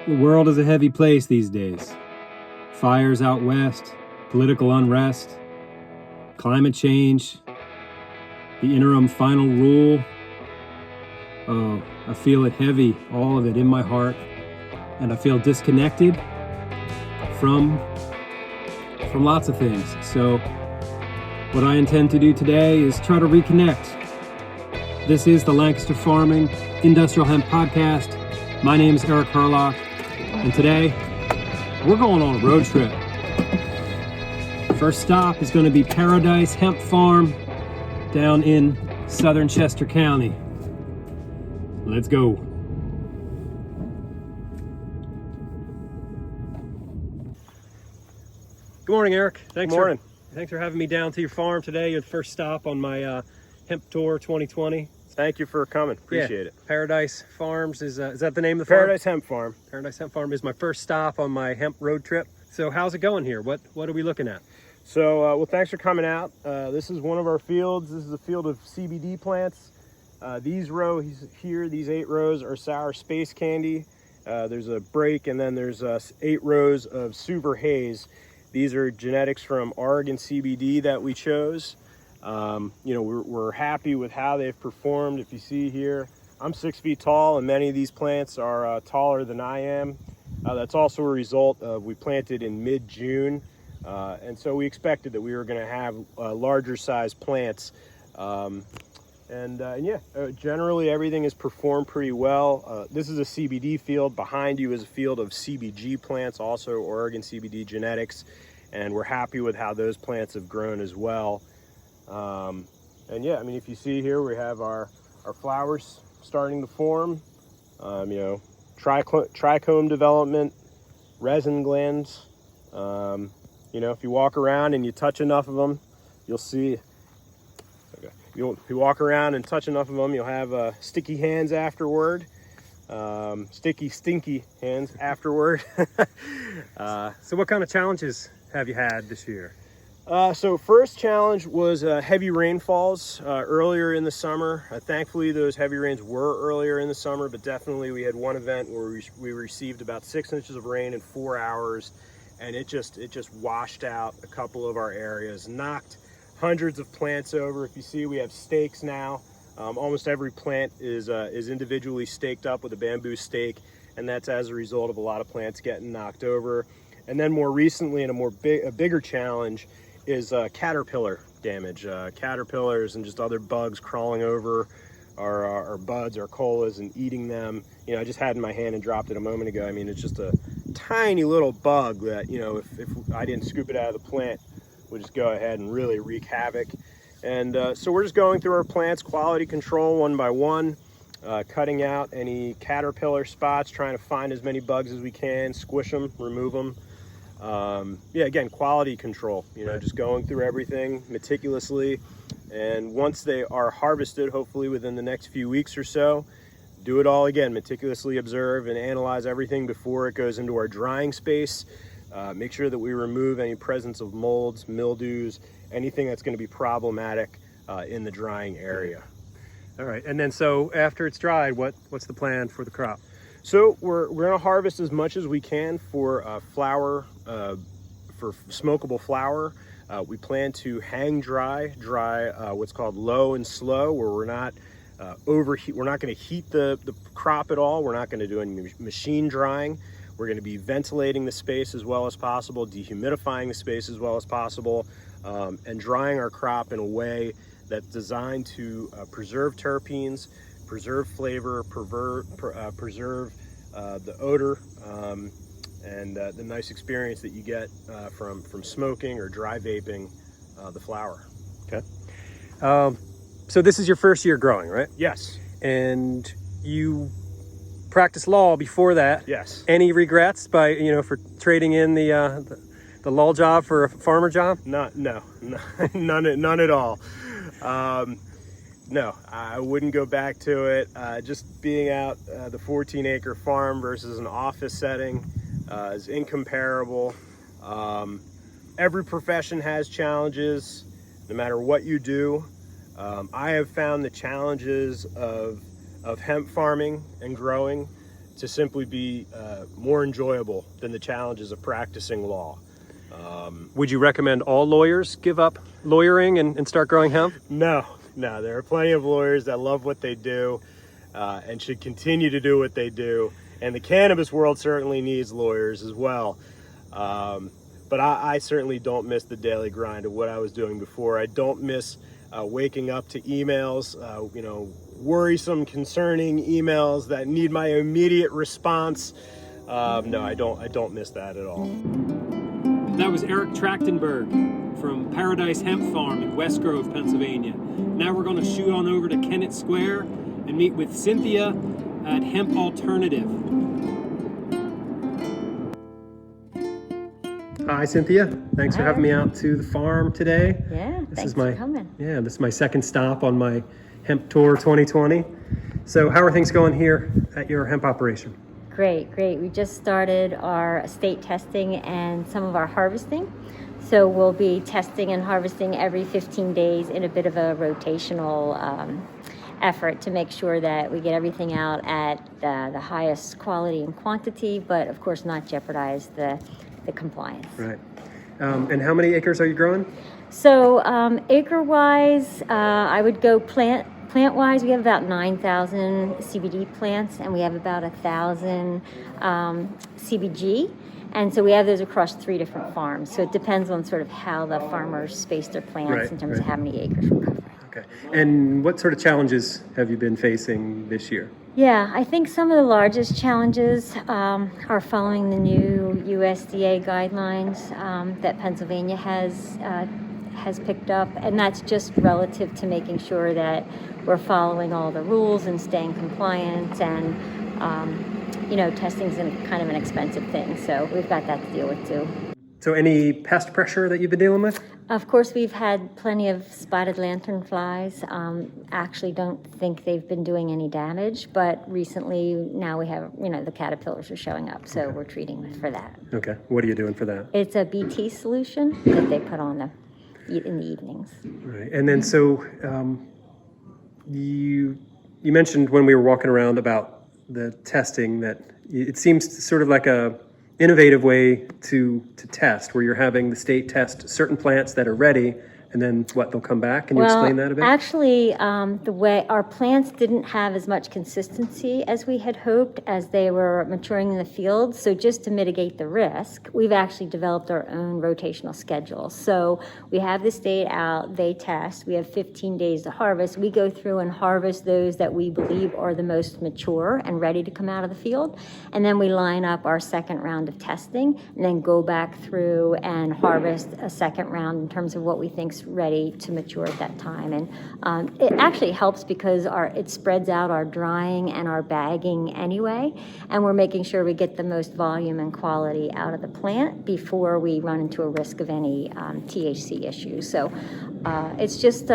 The world is a heavy place these days. Fires out west, political unrest, climate change, the Interim Final Rule. Oh, I feel it heavy, all of it in my heart, and I feel disconnected from lots of things. So what I intend to do today is try to reconnect. This is the Lancaster Farming Industrial Hemp Podcast. My name is Eric Herlock, and today we're going on a road trip. First stop is going to be Paradise Hemp Farm down in southern Chester County. Let's go. Good morning, Eric. Good morning. Thanks for having me down to your farm today. Your first stop on my Hemp Tour 2020. Thank you for coming. Appreciate it. Paradise Farms is that the name of the farm? Paradise Hemp Farm. Paradise Hemp Farm is my first stop on my hemp road trip. So how's it going here? What are we looking at? So, well, thanks for coming out. This is one of our fields. This is a field of CBD plants. These rows here, these 8 rows are sour space candy. There's a break, and then there's 8 rows of Suver Haze. These are genetics from Oregon CBD that we chose. We're happy with how they've performed. If you see here, I'm 6 feet tall, and many of these plants are taller than I am. That's also a result of we planted in mid-June, and so we expected that we were going to have larger size plants. Generally everything has performed pretty well. This is a CBD field. Behind you is a field of CBG plants, also Oregon CBD genetics, and we're happy with how those plants have grown as well. If you see here, we have our flowers starting to form, trichome development, resin glands. If you walk around and you touch enough of them, you'll see. Okay. If you walk around and touch enough of them, you'll have sticky hands afterward. Stinky hands afterward. So what kind of challenges have you had this year? So first challenge was heavy rainfalls earlier in the summer. Thankfully, those heavy rains were earlier in the summer, but definitely we had one event where we received about 6 inches of rain in 4 hours, and it just washed out a couple of our areas, knocked hundreds of plants over. If you see, we have stakes now. Almost every plant is individually staked up with a bamboo stake, and that's as a result of a lot of plants getting knocked over. And then more recently, and a bigger challenge, is caterpillar damage. Caterpillars and just other bugs crawling over our buds, our colas, and eating them. I just had in my hand and dropped it a moment ago. I mean, it's just a tiny little bug that, if I didn't scoop it out of the plant, would just go ahead and really wreak havoc. And so we're just going through our plants, quality control one by one, cutting out any caterpillar spots, trying to find as many bugs as we can, squish them, remove them. Again, quality control, just going through everything meticulously. And once they are harvested, hopefully within the next few weeks or so, do it all again, meticulously observe and analyze everything before it goes into our drying space. Make sure that we remove any presence of molds, mildews, anything that's going to be problematic in the drying area. All right, and then so after it's dried, what's the plan for the crop? So we're going to harvest as much as we can for flour, for smokable flour. We plan to hang dry what's called low and slow, where we're not overheat. We're not going to heat the crop at all. We're not going to do any machine drying. We're going to be ventilating the space as well as possible, dehumidifying the space as well as possible, and drying our crop in a way that's designed to preserve terpenes, preserve flavor, preserve the odor, and the nice experience that you get from smoking or dry vaping the flower. Okay. So this is your first year growing, right? Yes. And you practiced law before that. Yes. Any regrets for trading in the law job for a farmer job? No, none at all. No, I wouldn't go back to it. Just being out the 14-acre farm versus an office setting is incomparable. Every profession has challenges, no matter what you do. I have found the challenges of hemp farming and growing to simply be more enjoyable than the challenges of practicing law. Would you recommend all lawyers give up lawyering and start growing hemp? No, there are plenty of lawyers that love what they do and should continue to do what they do. And the cannabis world certainly needs lawyers as well. But I certainly don't miss the daily grind of what I was doing before. I don't miss waking up to emails, worrisome, concerning emails that need my immediate response. No, I don't miss that at all. That was Eric Trachtenberg from Paradise Hemp Farm in West Grove, Pennsylvania. Now we're going to shoot on over to Kennett Square and meet with Cynthia at Hemp-Alternative. Hi, Cynthia. Thanks for having me out to the farm today. Yeah, thanks for coming. Yeah, this is my second stop on my hemp tour 2020. So how are things going here at your hemp operation? Great. We just started our estate testing and some of our harvesting. So we'll be testing and harvesting every 15 days in a bit of a rotational effort to make sure that we get everything out at the highest quality and quantity, but of course not jeopardize the compliance. Right. And how many acres are you growing? So acre-wise, I would go plant-wise, we have about 9,000 CBD plants, and we have about 1,000 CBG. And so we have those across 3 different farms. So it depends on sort of how the farmers space their plants in terms of how many acres we're covering. Okay. And what sort of challenges have you been facing this year? Yeah, I think some of the largest challenges are following the new USDA guidelines that Pennsylvania has picked up, and that's just relative to making sure that we're following all the rules and staying compliant, and testing's kind of an expensive thing, so we've got that to deal with too. So any pest pressure that you've been dealing with? Of course, we've had plenty of spotted lanternflies. Actually don't think they've been doing any damage, but recently now we have, the caterpillars are showing up, so we're treating for that. Okay, what are you doing for that? It's a BT solution that they put on in the evenings. Right, and then so you mentioned when we were walking around about the testing that it seems sort of like a innovative way to test, where you're having the state test certain plants that are ready, and then they'll come back. Can you explain that a bit? Actually, the way our plants didn't have as much consistency as we had hoped as they were maturing in the field. So just to mitigate the risk, we've actually developed our own rotational schedule. So we have the state out, they test, we have 15 days to harvest. We go through and harvest those that we believe are the most mature and ready to come out of the field. And then we line up our second round of testing and then go back through and harvest a second round in terms of what we think's ready to mature at that time. And it actually helps because it spreads out our drying and our bagging anyway, and we're making sure we get the most volume and quality out of the plant before we run into a risk of any THC issues. So it's just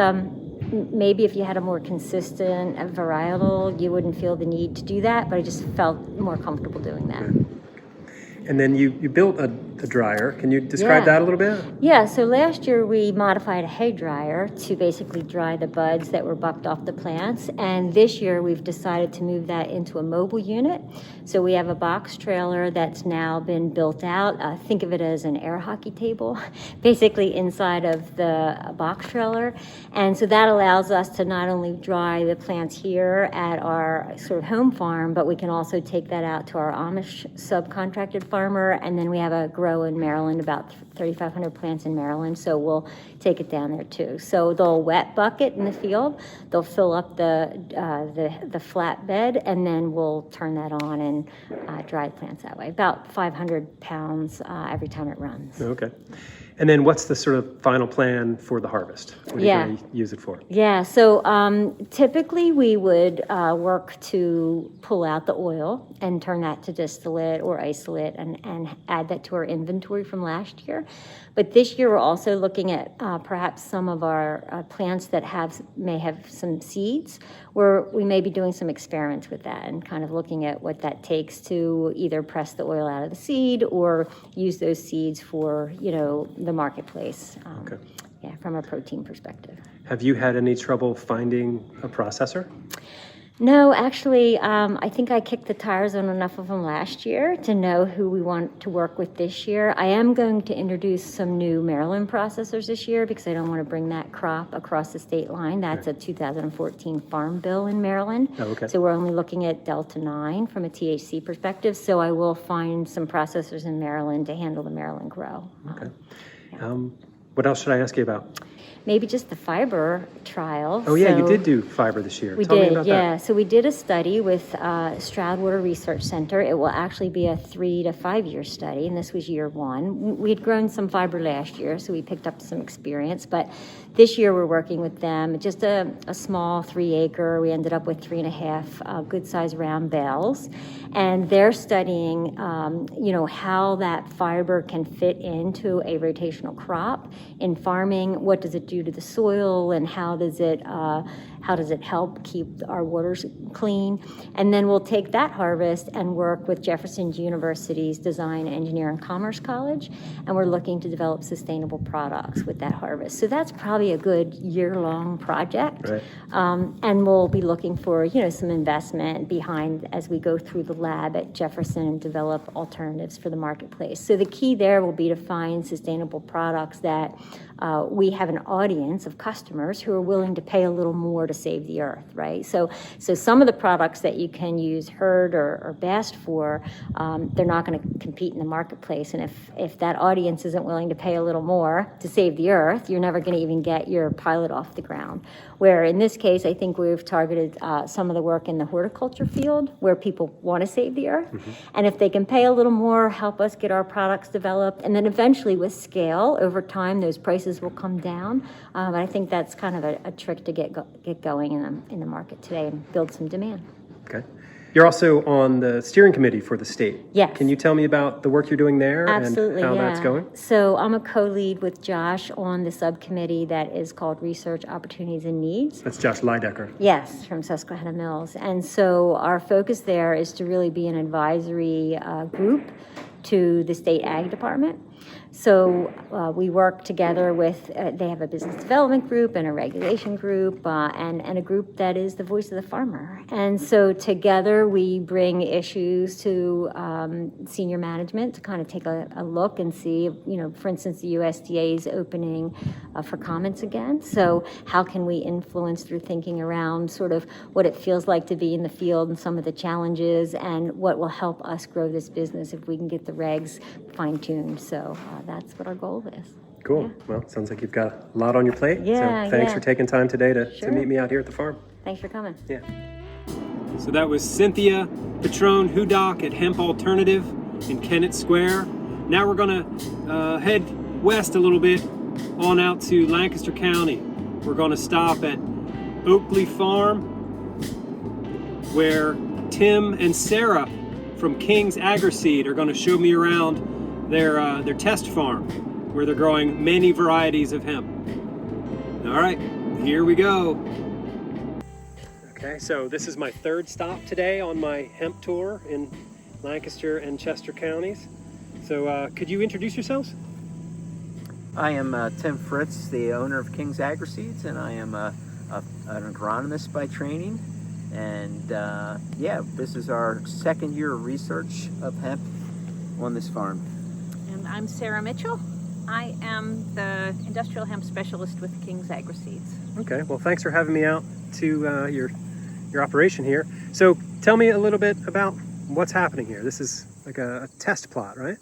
maybe if you had a more consistent varietal, you wouldn't feel the need to do that, but I just felt more comfortable doing that. And then you built a dryer. Can you describe that a little bit? Yeah, so last year we modified a hay dryer to basically dry the buds that were bucked off the plants. And this year we've decided to move that into a mobile unit. So we have a box trailer that's now been built out. Think of it as an air hockey table, basically inside of the box trailer. And so that allows us to not only dry the plants here at our sort of home farm, but we can also take that out to our Amish subcontracted farmer. And then we have a grow in Maryland, about 3,500 plants in Maryland, so we'll take it down there too. So they'll wet bucket in the field, they'll fill up the flat bed, and then we'll turn that on and dry the plants that way. About 500 pounds every time it runs. Okay. And then what's the sort of final plan for the harvest? What are you going to use it for? Yeah, so typically we would work to pull out the oil and turn that to distillate or isolate and add that to our inventory from last year. But this year we're also looking at perhaps some of our plants that may have some seeds, where we may be doing some experiments with that and kind of looking at what that takes to either press the oil out of the seed or use those seeds for, the marketplace. From a protein perspective. Have you had any trouble finding a processor? No, actually, I think I kicked the tires on enough of them last year to know who we want to work with this year. I am going to introduce some new Maryland processors this year because I don't want to bring that crop across the state line. That's a 2014 Farm Bill in Maryland. Oh, okay. So we're only looking at Delta 9 from a THC perspective. So I will find some processors in Maryland to handle the Maryland grow. Okay. What else should I ask you about? Maybe just the fiber trial. Oh, yeah, you So- did do fiber this year. We Tell me did, about yeah. that. So we did a study with Stroudwater Research Center. It will actually be a 3 to 5 year study, and this was year 1. We had grown some fiber last year, so we picked up some experience. But this year we're working with them, just a small 3 acre. We ended up with 3.5 good sized round bales, and they're studying, how that fiber can fit into a rotational crop in farming. What does it do to the soil? And how does it help keep our waters clean? And then we'll take that harvest and work with Jefferson University's Design, Engineering, and Commerce College, and we're looking to develop sustainable products with that harvest. So that's probably a good year-long project, Right. And we'll be looking for some investment behind as we go through the lab at Jefferson and develop alternatives for the marketplace. So the key there will be to find sustainable products that we have an audience of customers who are willing to pay a little more to save the earth, right? So some of the products that you can use herd or bast for, they're not going to compete in the marketplace. And if that audience isn't willing to pay a little more to save the earth, you're never going to even get your pilot off the ground. Where in this case, I think we've targeted some of the work in the horticulture field where people want to save the earth. Mm-hmm. And if they can pay a little more, help us get our products developed, and then eventually with scale, over time, those prices will come down. I think that's kind of a trick to get going in the market today and build some demand. Okay. You're also on the steering committee for the state. Yes. Can you tell me about the work you're doing there Absolutely, and how yeah. that's going? So I'm a co-lead with Josh on the subcommittee that is called Research Opportunities and Needs. That's Josh Lydecker. Yes, from Susquehanna Mills. And so our focus there is to really be an advisory group to the state ag department. So we work together with, they have a business development group and a regulation group and a group that is the voice of the farmer. And so together we bring issues to senior management to kind of take a look and see, for instance, the USDA is opening for comments again. So how can we influence through thinking around sort of what it feels like to be in the field and some of the challenges and what will help us grow this business if we can get the regs fine-tuned. So that's what our goal is. Cool. Yeah. Well, sounds like you've got a lot on your plate. Yeah, so thanks yeah. for taking time today to Sure. meet me out here at the farm. Thanks for coming. Yeah. So that was Cynthia Patron Hudock at Hemp-Alternative in Kennett Square. Now we're going to head west a little bit on out to Lancaster County. We're going to stop at Oakley Farm, where Tim and Sarah from King's Agri-Seed are going to show me around their test farm, where they're growing many varieties of hemp. All right, here we go. Okay, so this is my third stop today on my hemp tour in Lancaster and Chester counties. So could you introduce yourselves? I am Tim Fritz, the owner of King's Agri-Seeds, and I am an agronomist by training. And this is our second year of research of hemp on this farm. And I'm Sarah Mitchell. I am the industrial hemp specialist with King's Agri-Seeds. Okay, well, thanks for having me out to your operation here. So tell me a little bit about what's happening here. This is like a test plot, right?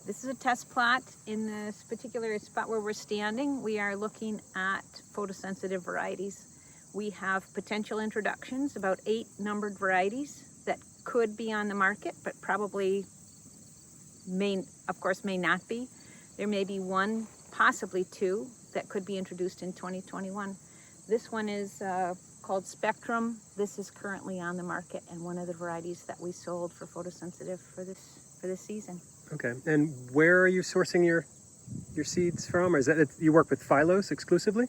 This is a test plot. In this particular spot where we're standing, we are looking at photosensitive varieties. We have potential introductions, about 8 numbered varieties that could be on the market, but probably may not be. There may be 1, possibly 2, that could be introduced in 2021. This one is called Spectrum. This is currently on the market and one of the varieties that we sold for photosensitive for this season. Okay, and where are you sourcing your seeds from? Or is that you work with Phylos exclusively?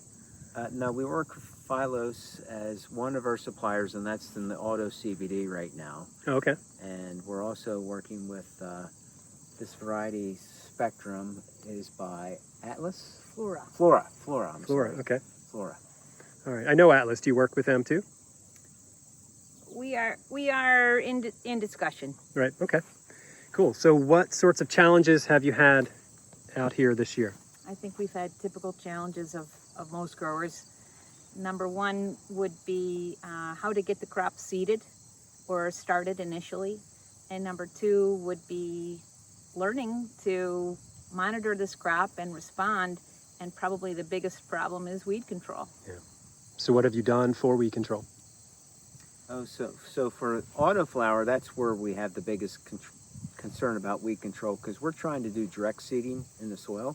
No, we work with Phylos as one of our suppliers, and that's in the auto CBD right now. Oh, okay. And we're also working with this variety, Spectrum, is by Atlas? Flora. Flora, I'm Flora, sorry. okay. Flora. All right, I know Atlas. Do you work with them too? We are in discussion. Right. Okay. Cool. So what sorts of challenges have you had out here this year? I think we've had typical challenges of most growers. Number one would be how to get the crop seeded or started initially. And number two would be learning to monitor this crop and respond. And probably the biggest problem is weed control. Yeah. So what have you done for weed control? Oh, so for autoflower, that's where we have the biggest concern about weed control, because we're trying to do direct seeding in the soil.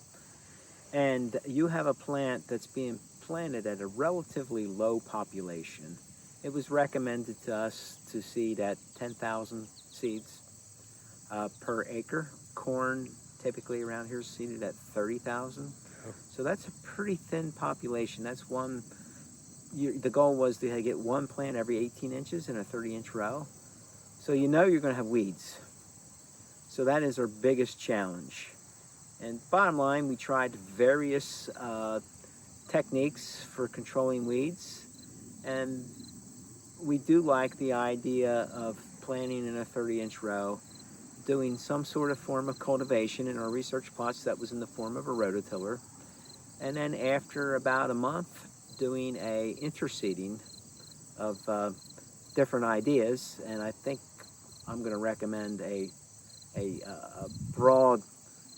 And you have a plant that's being planted at a relatively low population. It was recommended to us to seed at 10,000 seeds per acre. Corn, typically around here, is seeded at 30,000. Oh. So that's a pretty thin population. That's one. The goal was to get one plant every 18 inches in a 30-inch row. So you know you're going to have weeds. So that is our biggest challenge. And bottom line, we tried various techniques for controlling weeds. And we do like the idea of planting in a 30-inch row, doing some sort of form of cultivation. In our research plots, that was in the form of a rototiller. And then after about a month, doing a interseeding of different ideas. And I think I'm going to recommend a broad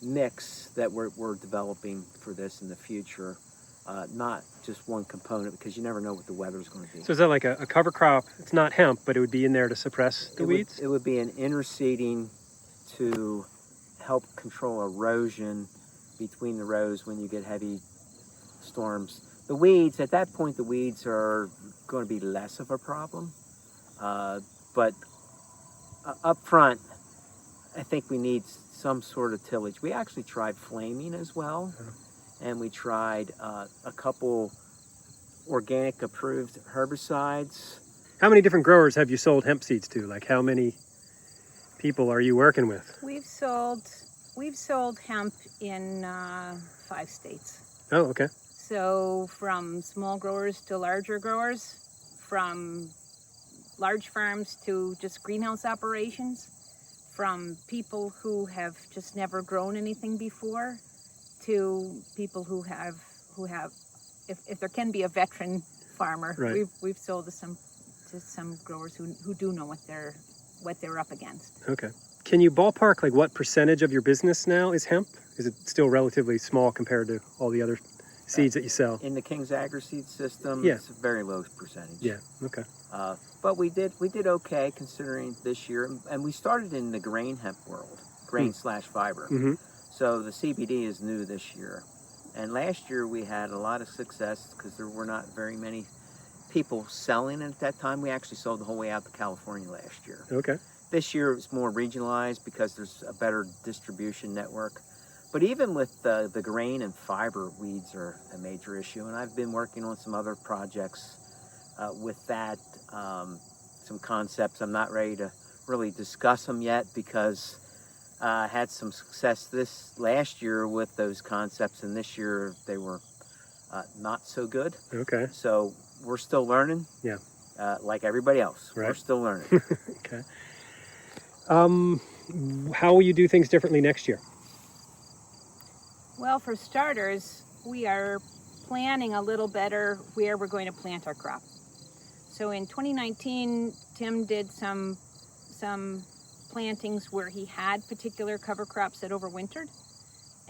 mix that we're developing for this in the future, not just one component, because you never know what the weather is going to be. So is that like a cover crop? It's not hemp, but it would be in there to suppress the weeds? It would be an interseeding to help control erosion between the rows when you get heavy storms. The weeds, at that point, the weeds are going to be less of a problem. But up front, I think we need some sort of tillage. We actually tried flaming as well. And we tried a couple organic approved herbicides. How many different growers have you sold hemp seeds to? Like how many people are you working with? We've sold hemp in 5 states. Oh, okay. So from small growers to larger growers, from large farms to just greenhouse operations, from people who have just never grown anything before to people who have if there can be a veteran farmer. Right. We've sold to some growers who do know what they're up against. Okay. Can you ballpark like what percentage of your business now is hemp? Is it still relatively small compared to all the other seeds that you sell? In the King's Agri-Seed system, Yeah. It's a very low percentage. Yeah. Okay. But we did okay considering this year, and we started in the grain hemp world, grain/fiber. Mm-hmm. So the CBD is new this year, and last year we had a lot of success because there were not very many people selling at that time. We actually sold the whole way out to California last year. Okay. This year it's more regionalized because there's a better distribution network. But even with the grain and fiber, weeds are a major issue. And I've been working on some other projects with that, some concepts. I'm not ready to really discuss them yet because I had some success this last year with those concepts. And this year they were not so good. Okay. So we're still learning. Yeah. Like everybody else. Right. We're still learning. Okay. How will you do things differently next year? Well, for starters, we are planning a little better where we're going to plant our crop. So in 2019, Tim did some plantings where he had particular cover crops that overwintered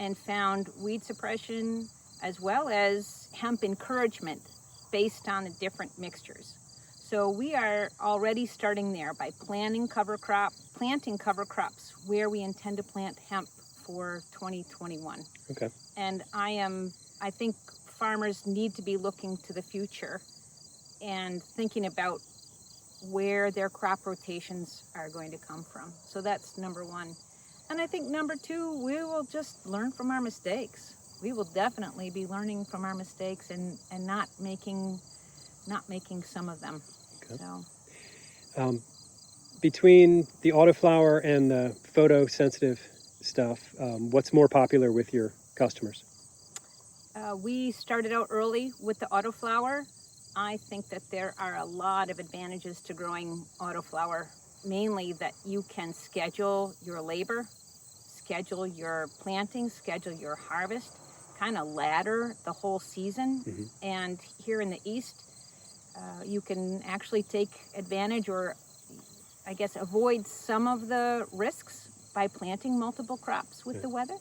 and found weed suppression as well as hemp encouragement based on the different mixtures. So we are already starting there by planting cover crops where we intend to plant hemp for 2021. Okay. And I think farmers need to be looking to the future and thinking about where their crop rotations are going to come from. So that's number one. And I think number two, we will just learn from our mistakes. We will definitely be learning from our mistakes and not making some of them. Okay. So Between the autoflower and the photosensitive stuff, what's more popular with your customers? we started out early with the autoflower, I think that there are a lot of advantages to growing autoflower, mainly that you can schedule your labor, schedule your planting, schedule your harvest, kind of ladder the whole season. And here in the East, you can actually take advantage, or I guess avoid some of the risks by planting multiple crops with the weather.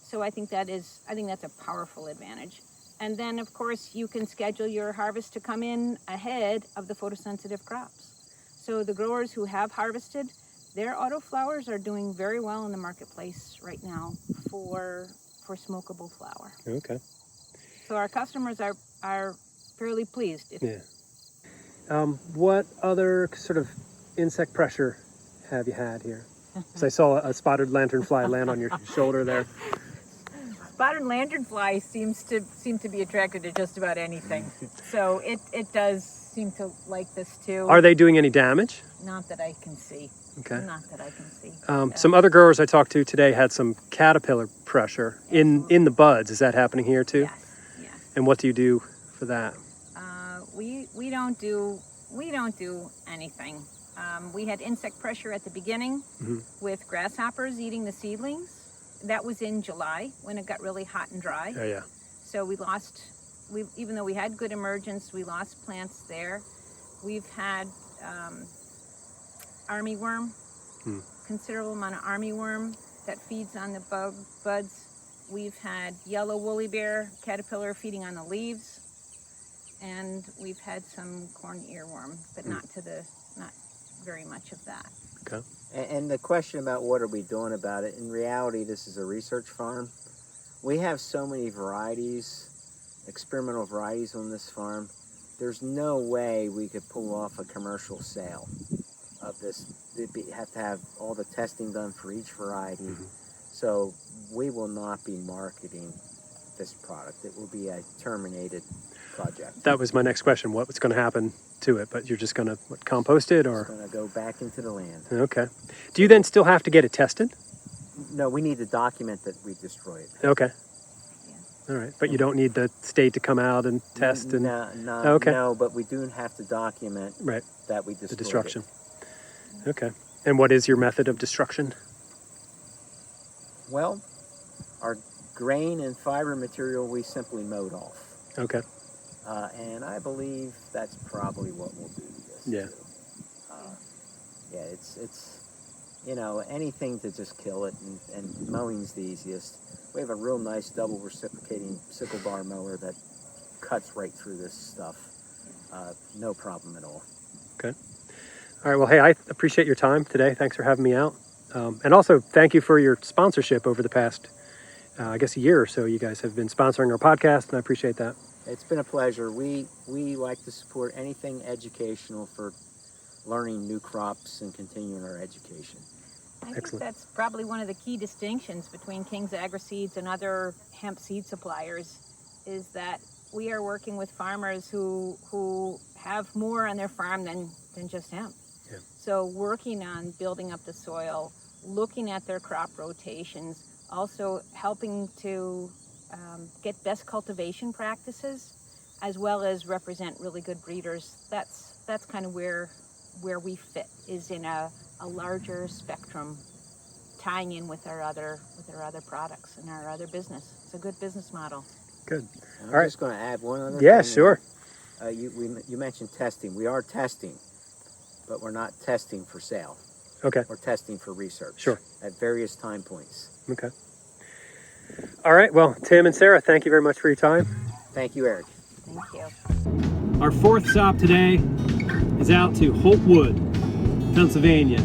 So I think that's a powerful advantage. And then of course you can schedule your harvest to come in ahead of the photosensitive crops. So the growers who have harvested, their autoflowers are doing very well in the marketplace right now for smokable flower. Okay. So our customers are fairly pleased. What other sort of insect pressure have you had here? Because I saw a spotted lanternfly land on your shoulder there. Spotted lanternfly seem to be attracted to just about anything. So it does seem to like this too. Are they doing any damage? Not that I can see. Okay. Not that I can see. Some other growers I talked to today had some caterpillar pressure in the buds. Is that happening here too? Yes. And what do you do for that? We don't do anything. We had insect pressure at the beginning with grasshoppers eating the seedlings. That was in July when it got really hot and dry. Oh yeah. So even though we had good emergence, we lost plants there. We've had armyworm, considerable amount of armyworm that feeds on the buds. We've had yellow woolly bear caterpillar feeding on the leaves. And we've had some corn earworm, but not very much of that. Okay. And the question about what are we doing about it, in reality, this is a research farm. We have so many varieties, experimental varieties on this farm. There's no way we could pull off a commercial sale of this. Have to have all the testing done for each variety. So we will not be marketing this product. It will be a terminated project. That was my next question. What's going to happen to it? But you're just going to compost it, or? It's going to go back into the land. Okay. Do you then still have to get it tested? No, we need to document that we destroyed it. Okay. All right. But you don't need the state to come out and test and. No, but we do have to document that we destroyed the destruction. Okay. And what is your method of destruction? Well, our grain and fiber material we simply mowed off. Okay. And I believe that's probably what we'll do this. Yeah. It's anything to just kill it, and mowing's the easiest. We have a real nice double reciprocating sickle bar mower that cuts right through this stuff. No problem at all. Okay. All right. Well, hey, I appreciate your time today. Thanks for having me out. And also thank you for your sponsorship over the past, I guess, a year or so. You guys have been sponsoring our podcast, and I appreciate that. It's been a pleasure. We like to support anything educational for learning new crops and continuing our education. I think that's probably one of the key distinctions between King's Agri-Seeds and other hemp seed suppliers, is that we are working with farmers who have more on their farm than just hemp. Yeah. So working on building up the soil, looking at their crop rotations, also helping to get best cultivation practices, as well as represent really good breeders. That's kind of where we fit, is in a larger spectrum, tying in with our other products and our other business. It's a good business model. Good. And I'm just going to add one other thing. Yeah, sure. You mentioned testing. We are testing, but we're not testing for sale. Okay. We're testing for research. Sure. At various time points. Okay. All right. Well, Tim and Sarah, thank you very much for your time. Thank you, Eric. Thank you. Our fourth stop today is out to Holtwood, Pennsylvania.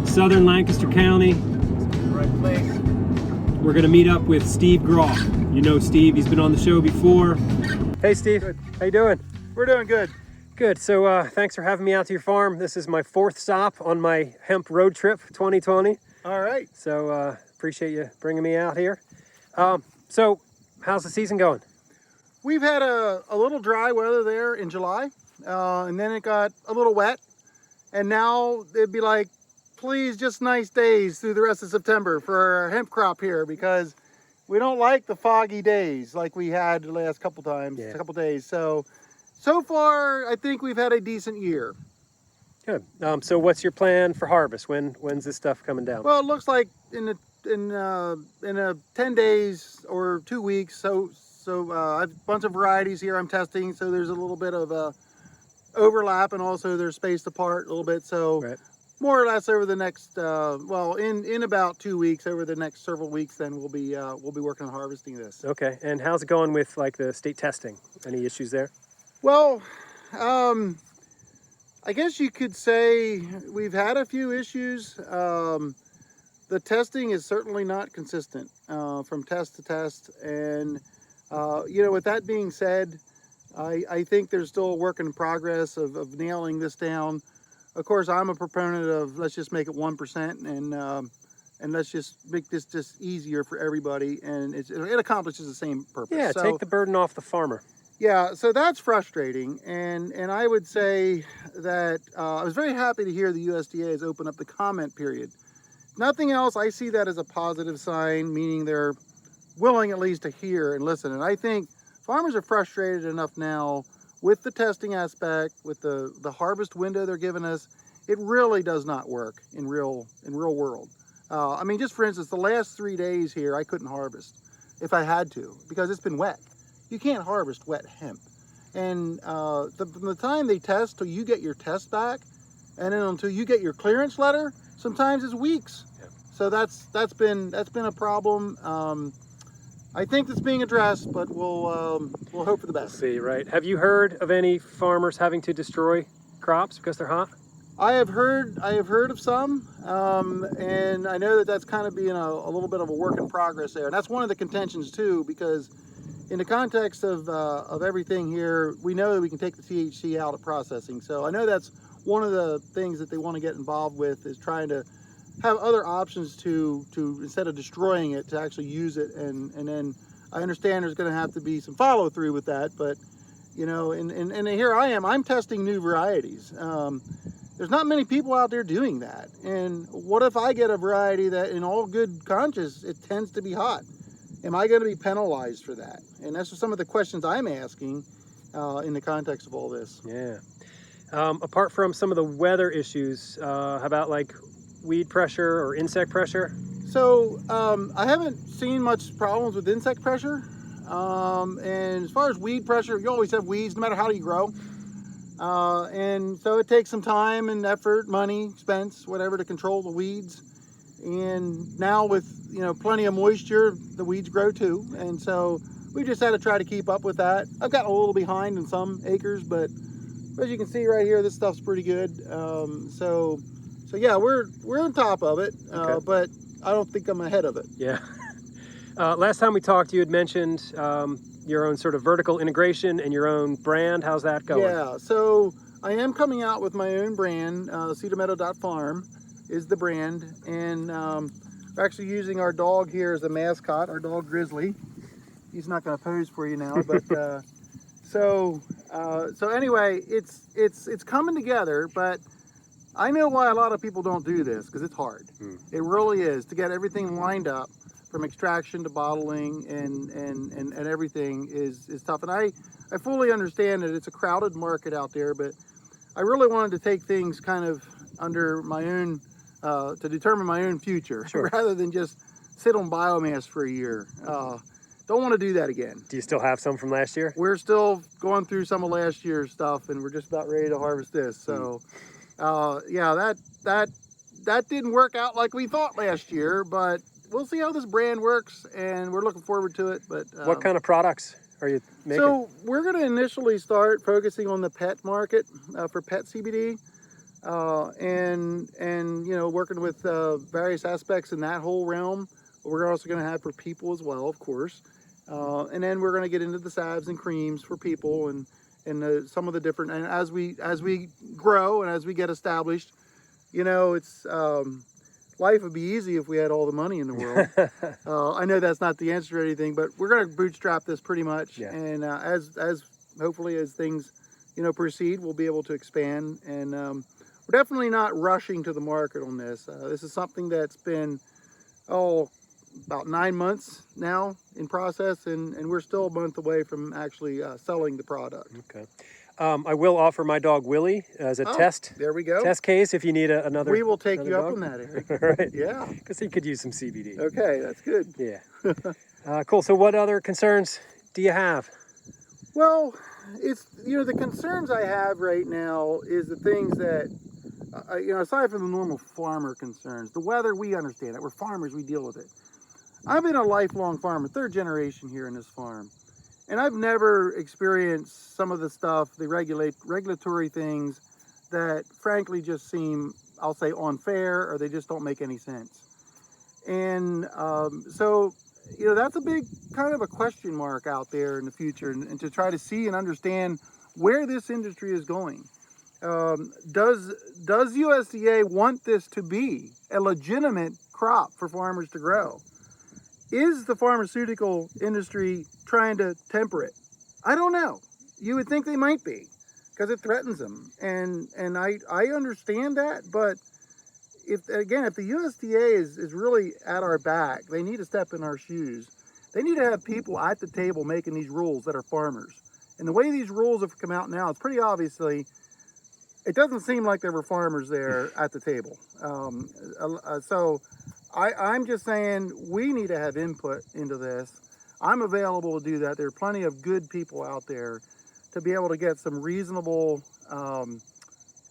Southern Lancaster County. Right place. We're going to meet up with Steve Groff. You know Steve, he's been on the show before. Hey Steve, Good. How you doing? We're doing good. Good. So thanks for having me out to your farm. This is my fourth stop on my hemp road trip 2020. All right. So appreciate you bringing me out here. So how's the season going? We've had a little dry weather there in July, and then it got a little wet, and now it'd be like, please, just nice days through the rest of September for our hemp crop here, because We don't like the foggy days like we had the last couple times, Yeah. a couple days. So far, I think we've had a decent year. Good. So what's your plan for harvest? When's this stuff coming down? Well, it looks like in 10 days or 2 weeks. So I have a bunch of varieties here I'm testing. So there's a little bit of overlap, and also they're spaced apart a little bit. So Right. more or less over the next, in about 2 weeks, over the next several weeks, then we'll be working on harvesting this. Okay. And how's it going with like the state testing? Any issues there? Well, I guess you could say we've had a few issues. The testing is certainly not consistent from test to test. And, with that being said, I think there's still a work in progress of nailing this down. Of course, I'm a proponent of let's just make it 1% and let's just make this just easier for everybody. And it accomplishes the same purpose. Yeah, take the burden off the farmer. Yeah, so that's frustrating, and I would say that I was very happy to hear the USDA has opened up the comment period. Nothing else, I see that as a positive sign, meaning they're willing at least to hear and listen. And I think farmers are frustrated enough now with the testing aspect, with the harvest window they're giving us. It really does not work in real world. I mean, just for instance, the last 3 days here, I couldn't harvest if I had to because it's been wet. You can't harvest wet hemp. And from the time they test till you get your test back, and then until you get your clearance letter, sometimes it's weeks. Yeah. So that's been a problem. I think it's being addressed, but we'll hope for the best. We'll see, right? Have you heard of any farmers having to destroy crops because they're hot? I have heard of some, and I know that's kind of being a little bit of a work in progress there. And that's one of the contentions too, because in the context of everything here, we know that we can take the THC out of processing. So I know that's one of the things that they want to get involved with, is trying to have other options to instead of destroying it, to actually use it. And then I understand there's going to have to be some follow through with that. But and here I am. I'm testing new varieties. There's not many people out there doing that. And what if I get a variety that, in all good conscience, it tends to be hot? Am I going to be penalized for that? And that's just some of the questions I'm asking in the context of all this. Yeah. Apart from some of the weather issues, how about like weed pressure or insect pressure? So I haven't seen much problems with insect pressure. And as far as weed pressure, you always have weeds no matter how you grow. And so it takes some time and effort, money, expense, whatever, to control the weeds. And now with plenty of moisture, the weeds grow too. And so we just had to try to keep up with that. I've gotten a little behind in some acres, but as you can see right here, this stuff's pretty good. So yeah, we're on top of it, Okay. but I don't think I'm ahead of it. Yeah. Last time we talked, you had mentioned your own sort of vertical integration and your own brand. How's that going? Yeah, so I am coming out with my own brand. Cedar Meadow Farm is the brand, and we're actually using our dog here as a mascot, our dog Grizzly. He's not going to pose for you now, but so anyway, it's coming together. But I know why a lot of people don't do this, because it's hard. It really is, to get everything lined up from extraction to bottling and everything is tough. And I fully understand that it's a crowded market out there, but I really wanted to take things kind of under my own, to determine my own future, Sure. rather than just sit on biomass for a year. Don't want to do that again. Do you still have some from last year? We're still going through some of last year's stuff, and we're just about ready to harvest this. So, yeah, that didn't work out like we thought last year, but we'll see how this brand works, and we're looking forward to it. But What kind of products are you making? so we're going to initially start focusing on the pet market for pet CBD, and working with various aspects in that whole realm. But we're also going to have for people as well, of course, and then we're going to get into the salves and creams for people, and some of the different. And as we grow and as we get established, it's life would be easy if we had all the money in the world. I know that's not the answer to anything, but we're going to bootstrap this pretty much. Yeah. And as hopefully as things, proceed, we'll be able to expand. And we're definitely not rushing to the market on this. This is something that's been, about 9 months now in process, and we're still a month away from actually selling the product. Okay. I will offer my dog Willie as a test. There we go. Test case if you need another. We will take you dog. up on that, Eric. All right. Yeah. Because he could use some CBD. Okay, that's good. Yeah. Cool. So what other concerns do you have? Well, it's, the concerns I have right now is the things that, aside from the normal farmer concerns, the weather, we understand that. We're farmers, we deal with it. I've been a lifelong farmer, 3rd generation here in this farm. And I've never experienced some of the stuff, the regulatory things that frankly just seem, I'll say, unfair, or they just don't make any sense. And so, that's a big kind of a question mark out there in the future, and to try to see and understand where this industry is going. Does USDA want this to be a legitimate crop for farmers to grow? Is the pharmaceutical industry trying to temper it? I don't know. You would think they might be, because it threatens them. And I understand that, but if the USDA is really at our back, they need to step in our shoes. They need to have people at the table making these rules that are farmers. And the way these rules have come out now, it's pretty obviously, it doesn't seem like there were farmers there at the table. So I'm just saying we need to have input into this. I'm available to do that. There are plenty of good people out there to be able to get some reasonable,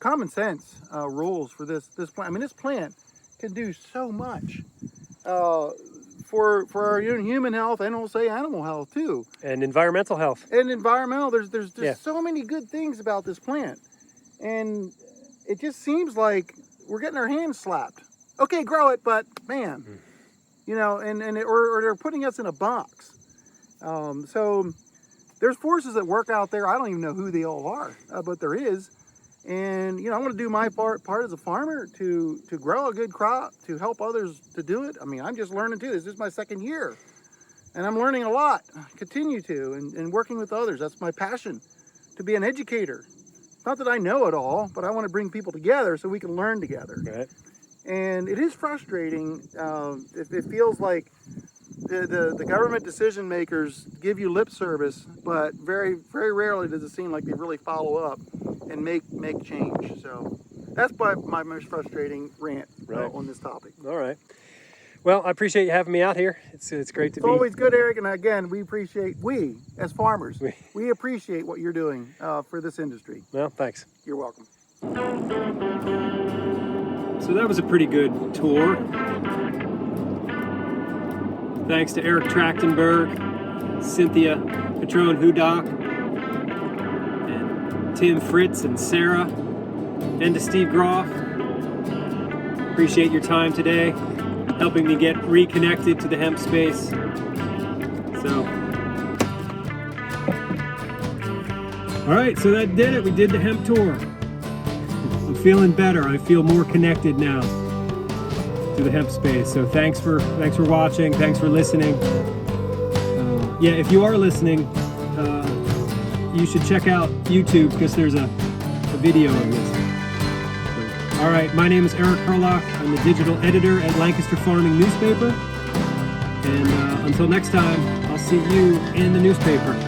common sense rules for this plant. I mean, this plant can do so much for our human health, and we'll say animal health too. And environmental health. And environmental. There's just so many good things about this plant, and it just seems like we're getting our hands slapped. Okay, grow it, but man, or they're putting us in a box. So there's forces at work out there. I don't even know who they all are, but there is. And, I want to do my part as a farmer to grow a good crop, to help others to do it. I mean, I'm just learning too. This is my 2nd year, and I'm learning a lot, continue to, and working with others. That's my passion, to be an educator. Not that I know it all, but I want to bring people together so we can learn together. Right. And it is frustrating. It feels like the government decision makers give you lip service, but very, very rarely does it seem like they really follow up and make change. So that's my most frustrating rant on this topic. All right. Well, I appreciate you having me out here. It's great to be. It's always good, Eric. And again, we as farmers, we appreciate what you're doing for this industry. Well, thanks. You're welcome. So that was a pretty good tour. Thanks to Eric Trachtenberg, Cynthia Patron-Hudock, and Tim Fritz and Sarah, and to Steve Groff. Appreciate your time today, helping me get reconnected to the hemp space. So, all right, so that did it. We did the hemp tour. I'm feeling better. I feel more connected now to the hemp space. So thanks for watching. Thanks for listening. If you are listening, you should check out YouTube because there's a video of this. So, all right, my name is Eric Herlock. I'm the digital editor at Lancaster Farming Newspaper. And until next time, I'll see you in the newspaper.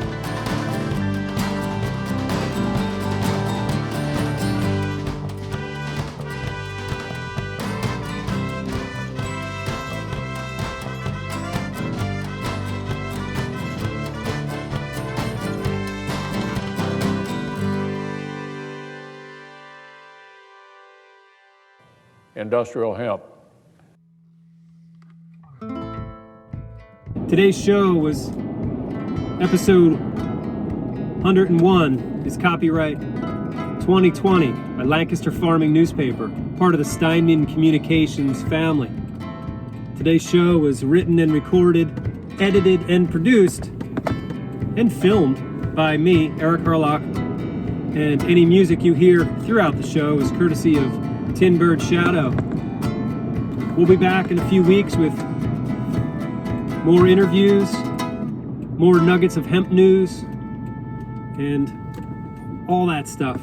Industrial hemp. Today's show was episode 101, is copyright 2020 by Lancaster Farming Newspaper, part of the Steinman Communications family. Today's show was written and recorded, edited and produced, and filmed by me, Eric Herlock, and any music you hear throughout the show is courtesy of Tin Bird Shadow. We'll be back in a few weeks with more interviews, more nuggets of hemp news, and all that stuff.